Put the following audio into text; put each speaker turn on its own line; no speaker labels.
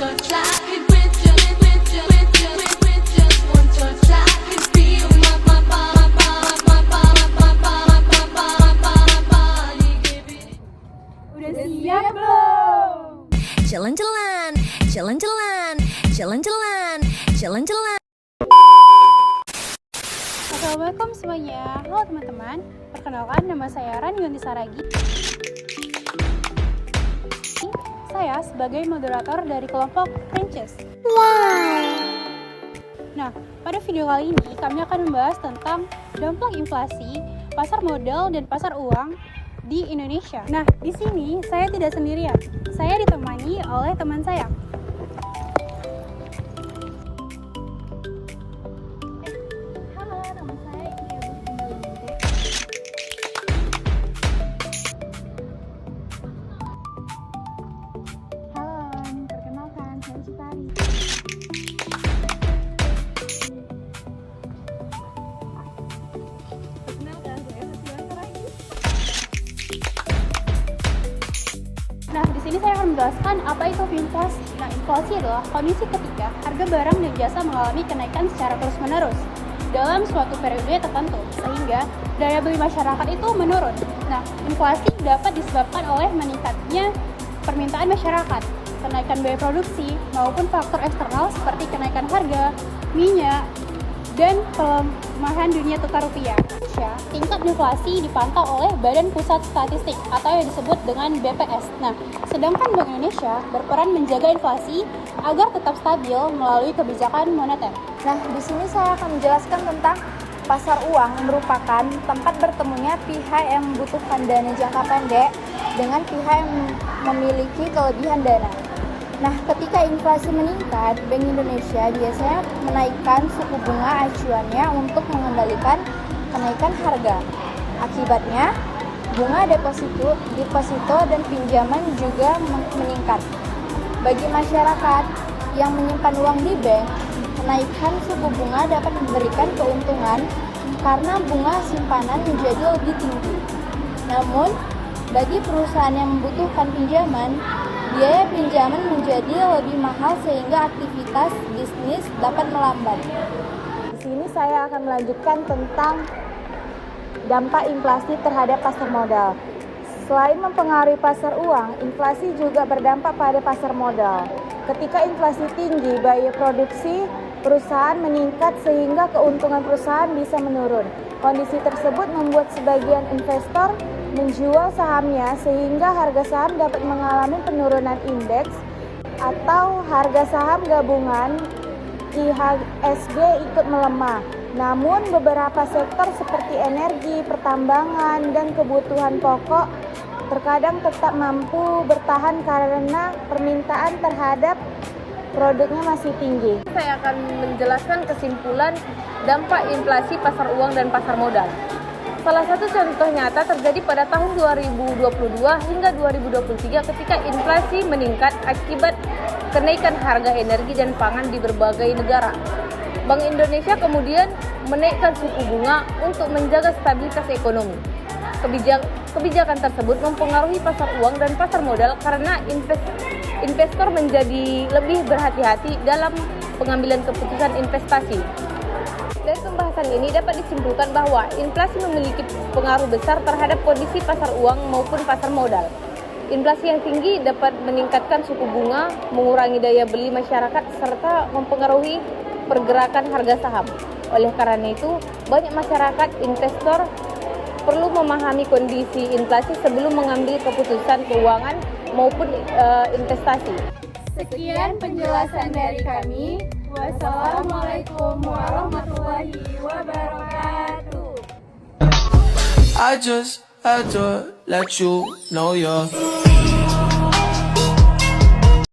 touch, I could with just one touch, I could feel my body give it.
Udah siap belum?
Jalan-jalan, jalan-jalan, jalan-jalan, jalan-jalan.
Assalamualaikum semuanya. Halo teman-teman. Perkenalkan, nama saya Rani Yunti Saragi. Saya sebagai moderator dari kelompok Princess. Nah, pada video kali ini kami akan membahas tentang dampak inflasi, pasar modal dan pasar uang di Indonesia. Nah, di sini saya tidak sendirian. Saya ditemani oleh teman saya. Halo, nama saya Ia Bustindalinti. Halo, perkenalkan saya Citari. Perkenalkan saya Hasiban. Nah, di sini saya akan menjelaskan apa itu inflasi. Nah, inflasi adalah kondisi ketika harga barang dan jasa mengalami kenaikan secara terus-menerus dalam suatu periode tertentu, sehingga daya beli masyarakat itu menurun. Nah, inflasi dapat disebabkan oleh meningkatnya permintaan masyarakat, kenaikan biaya produksi, maupun faktor eksternal seperti kenaikan harga minyak dan pelemahan dunia tukar rupiah. Tingkat inflasi dipantau oleh Badan Pusat Statistik atau yang disebut dengan BPS. Nah, sedangkan Bank Indonesia berperan menjaga inflasi agar tetap stabil melalui kebijakan moneter.
Nah, di sini saya akan menjelaskan tentang pasar uang yang merupakan tempat bertemunya pihak yang membutuhkan dana jangka pendek dengan pihak yang memiliki kelebihan dana. Nah, ketika inflasi meningkat, Bank Indonesia biasanya menaikkan suku bunga acuannya untuk mengendalikan kenaikan harga. Akibatnya, bunga deposito dan pinjaman juga meningkat. Bagi masyarakat yang menyimpan uang di bank, kenaikan suku bunga dapat memberikan keuntungan karena bunga simpanan menjadi lebih tinggi. Namun, bagi perusahaan yang membutuhkan pinjaman, biaya pinjaman menjadi lebih mahal sehingga aktivitas bisnis dapat melambat.
Di sini saya akan melanjutkan tentang dampak inflasi terhadap pasar modal. Selain mempengaruhi pasar uang, inflasi juga berdampak pada pasar modal. Ketika inflasi tinggi, biaya produksi perusahaan meningkat sehingga keuntungan perusahaan bisa menurun. Kondisi tersebut membuat sebagian investor menjual sahamnya sehingga harga saham dapat mengalami penurunan indeks atau harga saham gabungan IHSG ikut melemah. Namun beberapa sektor seperti energi, pertambangan, dan kebutuhan pokok terkadang tetap mampu bertahan karena permintaan terhadap produknya masih tinggi.
Saya akan menjelaskan kesimpulan dampak inflasi pasar uang dan pasar modal. Salah satu contoh nyata terjadi pada tahun 2022 hingga 2023 ketika inflasi meningkat akibat kenaikan harga energi dan pangan di berbagai negara. Bank Indonesia kemudian menaikkan suku bunga untuk menjaga stabilitas ekonomi. Kebijakan tersebut mempengaruhi pasar uang dan pasar modal karena investor menjadi lebih berhati-hati dalam pengambilan keputusan investasi. Dari pembahasan ini dapat disimpulkan bahwa inflasi memiliki pengaruh besar terhadap kondisi pasar uang maupun pasar modal. Inflasi yang tinggi dapat meningkatkan suku bunga, mengurangi daya beli masyarakat, serta mempengaruhi pergerakan harga saham. Oleh karena itu, banyak masyarakat investor perlu memahami kondisi inflasi sebelum mengambil keputusan keuangan maupun investasi.
Sekian penjelasan dari kami. Wassalamualaikum warahmatullahi wabarakatuh.
I just had to let you know you're